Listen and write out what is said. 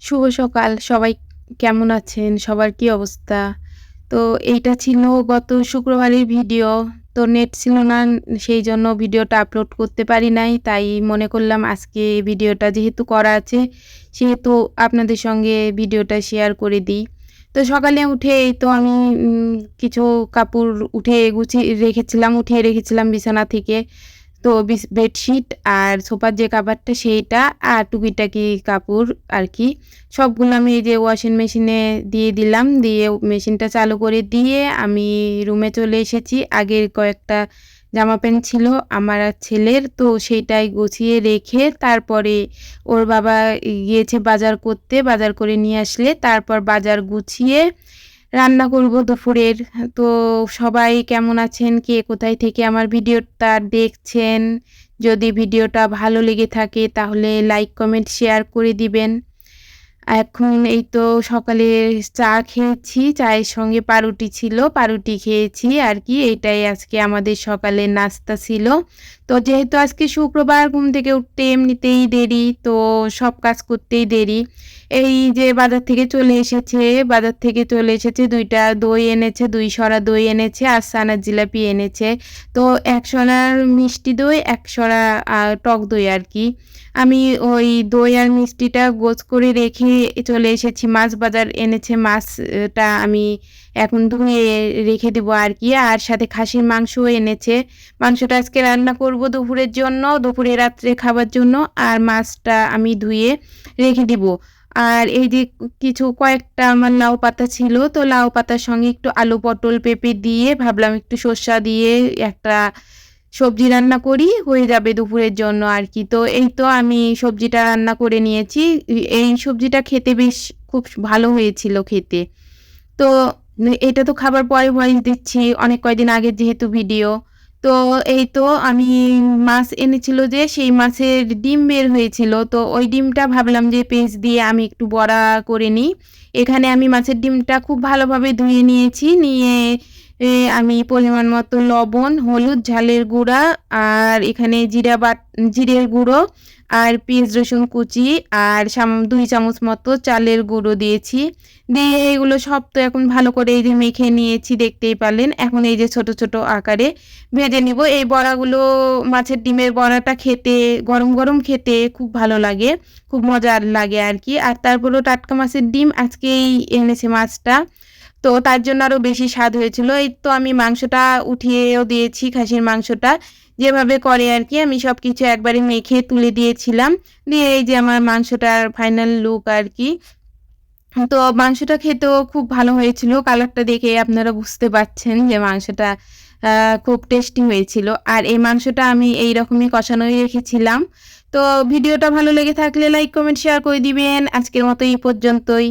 শুভ সকাল। সবাই কেমন আছেন? সবার কি অবস্থা? তো এইটা ছিল গত শুক্রবারের ভিডিও। তো নেট ছিল না, সেইজন্য ভিডিওটা আপলোড করতে পারি নাই। তাই মনে করলাম আজকে ভিডিওটা যেহেতু করা আছে, সেহেতু আপনাদের সঙ্গে ভিডিওটা শেয়ার করে দিই। তো সকালে উঠে এই তো আমি কিছু কাপড় উঠিয়ে রেখেছিলাম বিছানা থেকে। তো বেডশিট আর সোফার যে কাভারটা সেইটা আর টুকিটাকি কাপড় আরকি। সবগুলো আমি এই যে ওয়াশিং মেশিনে দিয়ে দিলাম। দিয়ে মেশিনটা চালু করে দিয়ে আমি রুমে চলে এসেছি। আগের কয়েকটা জামা প্যান্ট ছিল আমার আর ছেলের। তো সেইটাই গুছিয়ে রেখে তারপরে ওর বাবা গিয়েছে বাজার করতে। বাজার করে নিয়ে আসলে তারপর বাজার গুছিয়ে রান্না করব দুপুরের। তো সবাই কেমন আছেন? কে কোথায় থেকে আমার ভিডিওটা দেখছেন? যদি ভিডিওটা ভালো লেগে থাকে তাহলে লাইক, কমেন্ট, শেয়ার করে দিবেন। এখন এই তো সকালে চা খেয়েছি। চায়ের সঙ্গে পাউরুটি ছিল। পাউরুটি খেয়েছি আরকি। এইটাই আজকে আমাদের সকালের নাস্তা ছিল। তো যেহেতু আজকে শুক্রবার ঘুম থেকে উঠতে এমনিতেই দেরি, তো সব কাজ করতেই দেরি। এই যে বাজার থেকে চলে এসেছে ২ টা দই এনেছে, ২ সরা দই এনেছে আর ছানার জিলাপি এনেছে। তো ১ সরার মিষ্টি দই, ১ সরা টক দই আরকি। আমি ওই দই আর মিষ্টিটা গোছ করে রেখে চলে এসেছি। মাছ বাজার এনেছে, মাছটা আমি এখন ধুয়ে রেখে দেবো আরকি। আর সাথে খাসির মাংসও এনেছে। মাংসটা আজকে রান্না করব দুপুরের জন্য, দুপুরে রাত্রে খাবার জন্য। আর মাছটা আমি ধুয়ে রেখে দিব। আর এই যে কয়েকটা আমার লাউ পাতা ছিল, তো লাউ পাতার সঙ্গে একটু আলু, পটল, পেঁপে দিয়ে ভাবলাম একটু সর্ষা দিয়ে একটা সবজি রান্না করি, হয়ে যাবে দুপুরের জন্য আরকি। তো এই তো আমি সবজিটা রান্না করে নিয়েছি। এই সবজিটা খেতে বেশ খুব ভালো হয়েছিল খেতে। তো এটা তো খাবার পরে ভয়েস দিচ্ছি, অনেক কয়দিন আগের যেহেতু ভিডিও। তো এই তো আমি মাছ এনেছিল যে সেই মাছের ডিম বের হয়েছিল। তো ওই ডিমটা ভাবলাম যে পেঁয়াজ দিয়ে আমি একটু বড়া করে নিই। এখানে আমি মাছের ডিমটা খুব ভালোভাবে ধুয়ে নিয়েছি। নিয়ে আমি পরিমাণ মতো লবণ, হলুদ, ঝালের গুঁড়া আর এখানে জিরের গুঁড়ো আর পেঁয়াজ রসুন কুচি আর ২ চামচ মতো চালের গুঁড়ো দিয়েছি। দিয়ে এগুলো সব তো এখন ভালো করে এই যে মেখে নিয়েছি, দেখতেই পারলেন। এখন এই যে ছোট, ছোট আকারে ভেজে নিব। এই বড়াগুলো মাছের ডিমের বড়াটা খেতে গরম, গরম খেতে খুব ভালো লাগে। খুব মজার লাগে আরকি। আর তারপরেও টাটকা মাছের ডিম আজকেই এনেছে মাছটা। তো তার জন্য আরো বেশি স্বাদ হয়েছিল। এই তো আমি মাংসটা উঠিয়েও দিয়েছি, খাসির মাংসটা। যেভাবে করে আরকি আমি সবকিছু একবারে মেখে তুলে দিয়েছিলাম। দিয়ে এই যে আমার মাংসটার ফাইনাল লুক আরকি। তো মাংসটা খেতেও খুব ভালো হয়েছিল। কালারটা দেখে আপনারা বুঝতে পারছেন যে মাংসটা আ খুব টেস্টি হয়েছিল। আর এই মাংসটা আমি এইরকমই কষানোই রেখেছিলাম। তো ভিডিওটা ভালো লেগে থাকলে লাইক, কমেন্ট, শেয়ার করে দিবেন। আজকের মতো এই পর্যন্তই।